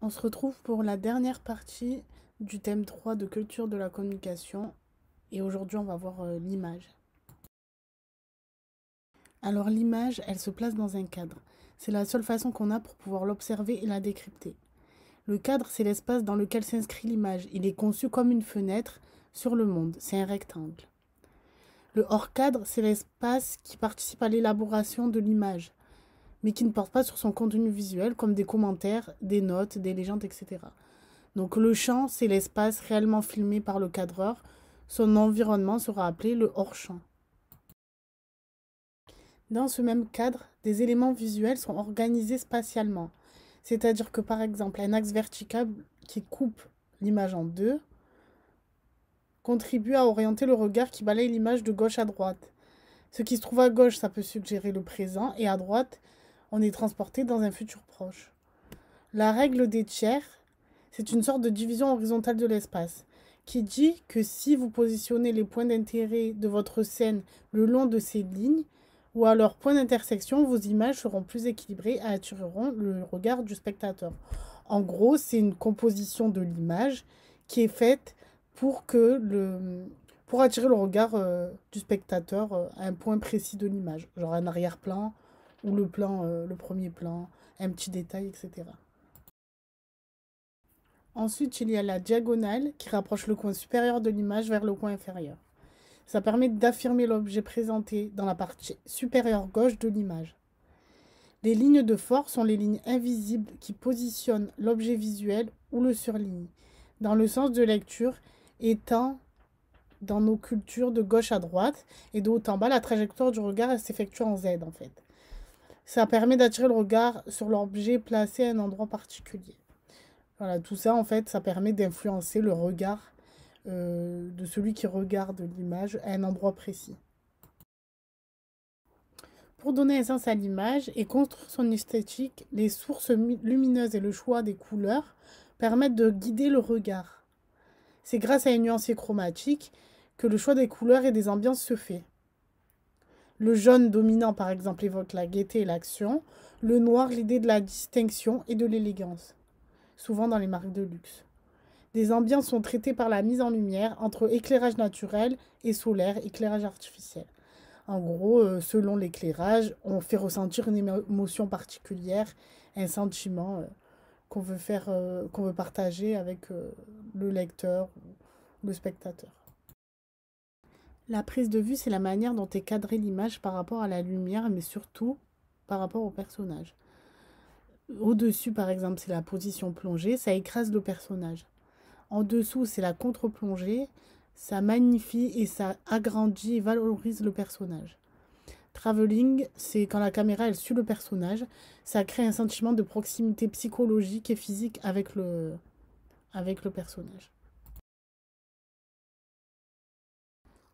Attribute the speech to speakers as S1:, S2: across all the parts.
S1: On se retrouve pour la dernière partie du thème 3 de culture de la communication et aujourd'hui on va voir l'image. Alors l'image, elle se place dans un cadre. C'est la seule façon qu'on a pour pouvoir l'observer et la décrypter. Le cadre, c'est l'espace dans lequel s'inscrit l'image. Il est conçu comme une fenêtre sur le monde. C'est un rectangle. Le hors-cadre, c'est l'espace qui participe à l'élaboration de l'image, mais qui ne porte pas sur son contenu visuel comme des commentaires, des notes, des légendes, etc. Donc le champ, c'est l'espace réellement filmé par le cadreur. Son environnement sera appelé le hors-champ. Dans ce même cadre, des éléments visuels sont organisés spatialement. C'est-à-dire que par exemple, un axe vertical qui coupe l'image en deux contribue à orienter le regard qui balaye l'image de gauche à droite. Ce qui se trouve à gauche, ça peut suggérer le présent, et à droite, on est transporté dans un futur proche. La règle des tiers, c'est une sorte de division horizontale de l'espace qui dit que si vous positionnez les points d'intérêt de votre scène le long de ces lignes ou à leur point d'intersection, vos images seront plus équilibrées et attireront le regard du spectateur. En gros, c'est une composition de l'image qui est faite pour pour attirer le regard du spectateur à un point précis de l'image, genre un arrière-plan ou le premier plan, un petit détail, etc. Ensuite, il y a la diagonale qui rapproche le coin supérieur de l'image vers le coin inférieur. Ça permet d'affirmer l'objet présenté dans la partie supérieure gauche de l'image. Les lignes de force sont les lignes invisibles qui positionnent l'objet visuel ou le surlignent, dans le sens de lecture étant dans nos cultures de gauche à droite et de haut en bas, la trajectoire du regard s'effectue en Z en fait. Ça permet d'attirer le regard sur l'objet placé à un endroit particulier. Voilà, tout ça, en fait, ça permet d'influencer le regard de celui qui regarde l'image à un endroit précis. Pour donner un sens à l'image et construire son esthétique, les sources lumineuses et le choix des couleurs permettent de guider le regard. C'est grâce à une nuancier chromatique que le choix des couleurs et des ambiances se fait. Le jaune dominant, par exemple, évoque la gaieté et l'action. Le noir, l'idée de la distinction et de l'élégance, souvent dans les marques de luxe. Des ambiances sont traitées par la mise en lumière entre éclairage naturel et solaire, éclairage artificiel. En gros, selon l'éclairage, on fait ressentir une émotion particulière, un sentiment qu'on veut partager avec le lecteur ou le spectateur. La prise de vue, c'est la manière dont est cadrée l'image par rapport à la lumière, mais surtout par rapport au personnage. Au-dessus, par exemple, c'est la position plongée, ça écrase le personnage. En dessous, c'est la contre-plongée. Ça magnifie et ça agrandit et valorise le personnage. Travelling, c'est quand la caméra elle suit le personnage. Ça crée un sentiment de proximité psychologique et physique avec le personnage.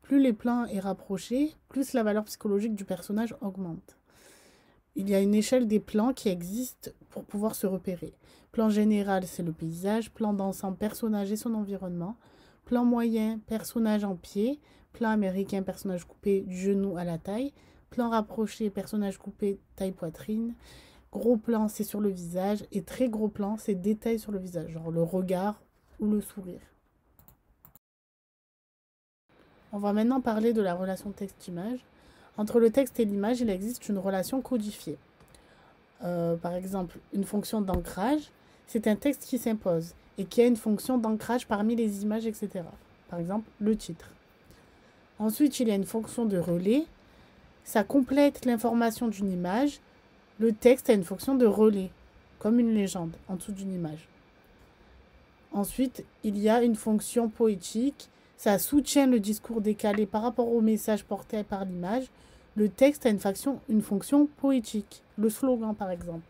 S1: Plus les plans est rapproché, plus la valeur psychologique du personnage augmente. Il y a une échelle des plans qui existe pour pouvoir se repérer. Plan général, c'est le paysage. Plan d'ensemble, personnage et son environnement. Plan moyen, personnage en pied. Plan américain, personnage coupé du genou à la taille. Plan rapproché, personnage coupé, taille poitrine. Gros plan, c'est sur le visage. Et très gros plan, c'est détail sur le visage, genre le regard ou le sourire. On va maintenant parler de la relation texte-image. Entre le texte et l'image, il existe une relation codifiée. Par exemple, une fonction d'ancrage, c'est un texte qui s'impose et qui a une fonction d'ancrage parmi les images, etc. Par exemple, le titre. Ensuite, il y a une fonction de relais. Ça complète l'information d'une image. Le texte a une fonction de relais, comme une légende en dessous d'une image. Ensuite, il y a une fonction poétique. Ça soutient le discours décalé par rapport au message porté par l'image. Le texte a une fonction poétique. Le slogan, par exemple.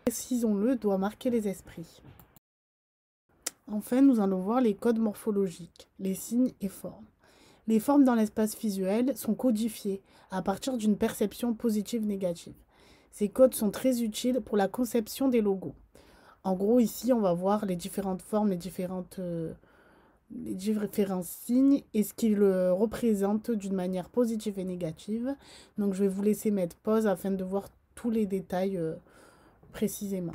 S1: Précisons-le, doit marquer les esprits. Enfin, nous allons voir les codes morphologiques, les signes et formes. Les formes dans l'espace visuel sont codifiées à partir d'une perception positive-négative. Ces codes sont très utiles pour la conception des logos. En gros, ici, on va voir les différentes formes, les différents signes et ce qu'ils représentent d'une manière positive et négative. Donc, je vais vous laisser mettre pause afin de voir tous les détails précisément.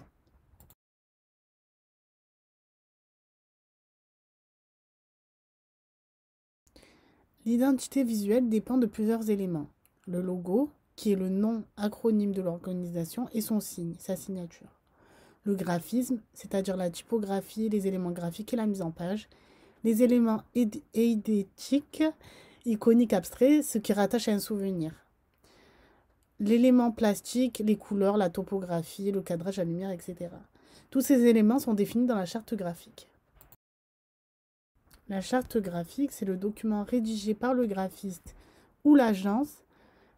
S1: L'identité visuelle dépend de plusieurs éléments. Le logo, qui est le nom acronyme de l'organisation, et son signe, sa signature. Le graphisme, c'est-à-dire la typographie, les éléments graphiques et la mise en page. Les éléments eidétiques, iconiques abstraits, ce qui rattache à un souvenir. L'élément plastique, les couleurs, la topographie, le cadrage, la lumière, etc. Tous ces éléments sont définis dans la charte graphique. La charte graphique, c'est le document rédigé par le graphiste ou l'agence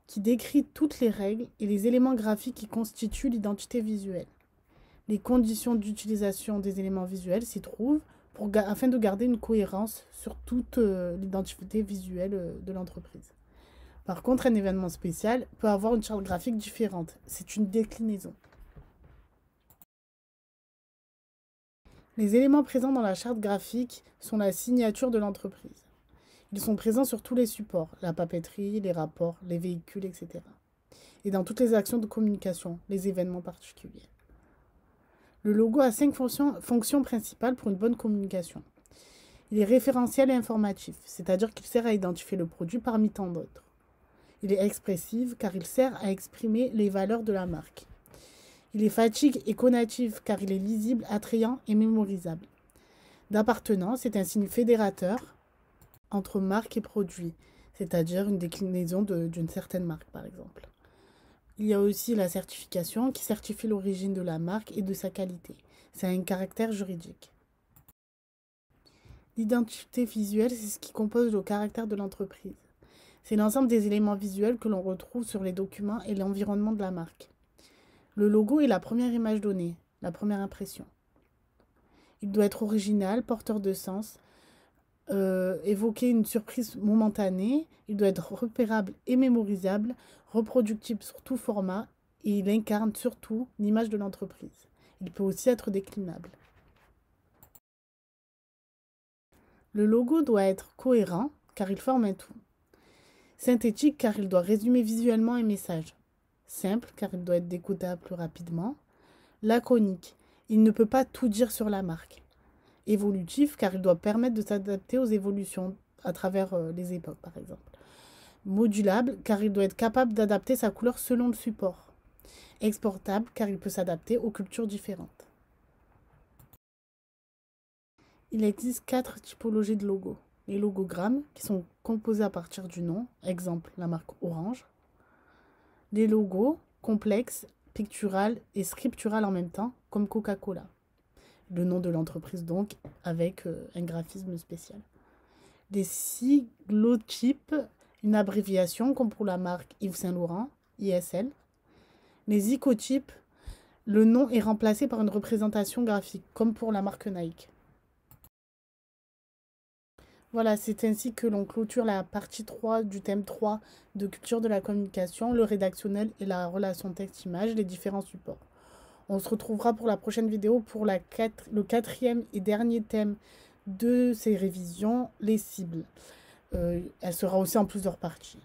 S1: qui décrit toutes les règles et les éléments graphiques qui constituent l'identité visuelle. Les conditions d'utilisation des éléments visuels s'y trouvent afin de garder une cohérence sur toute l'identité visuelle de l'entreprise. Par contre, un événement spécial peut avoir une charte graphique différente. C'est une déclinaison. Les éléments présents dans la charte graphique sont la signature de l'entreprise. Ils sont présents sur tous les supports, la papeterie, les rapports, les véhicules, etc. Et dans toutes les actions de communication, les événements particuliers. Le logo a 5 fonctions principales pour une bonne communication. Il est référentiel et informatif, c'est-à-dire qu'il sert à identifier le produit parmi tant d'autres. Il est expressif car il sert à exprimer les valeurs de la marque. Il est fatigue et connatif car il est lisible, attrayant et mémorisable. D'appartenance, c'est un signe fédérateur entre marque et produit, c'est-à-dire une déclinaison d'une certaine marque par exemple. Il y a aussi la certification qui certifie l'origine de la marque et de sa qualité. C'est un caractère juridique. L'identité visuelle, c'est ce qui compose le caractère de l'entreprise. C'est l'ensemble des éléments visuels que l'on retrouve sur les documents et l'environnement de la marque. Le logo est la première image donnée, la première impression. Il doit être original, porteur de sens, évoquer une surprise momentanée. Il doit être repérable et mémorisable, reproductible sur tout format et il incarne surtout l'image de l'entreprise. Il peut aussi être déclinable. Le logo doit être cohérent car il forme un tout. Synthétique car il doit résumer visuellement un message. Simple car il doit être décodable plus rapidement. Laconique, il ne peut pas tout dire sur la marque. Évolutif car il doit permettre de s'adapter aux évolutions à travers les époques par exemple. Modulable car il doit être capable d'adapter sa couleur selon le support. Exportable car il peut s'adapter aux cultures différentes. Il existe 4 typologies de logos. Les logogrammes qui sont composés à partir du nom, exemple la marque Orange. Les logos complexes, pictural et scriptural en même temps, comme Coca-Cola. Le nom de l'entreprise donc, avec un graphisme spécial. Les siglotypes, une abréviation comme pour la marque Yves Saint Laurent, ISL. Les icotypes, le nom est remplacé par une représentation graphique, comme pour la marque Nike. Voilà, c'est ainsi que l'on clôture la partie 3 du thème 3 de culture de la communication, le rédactionnel et la relation texte-image, les différents supports. On se retrouvera pour la prochaine vidéo pour le 4e et dernier thème de ces révisions, les cibles. Elle sera aussi en plusieurs parties.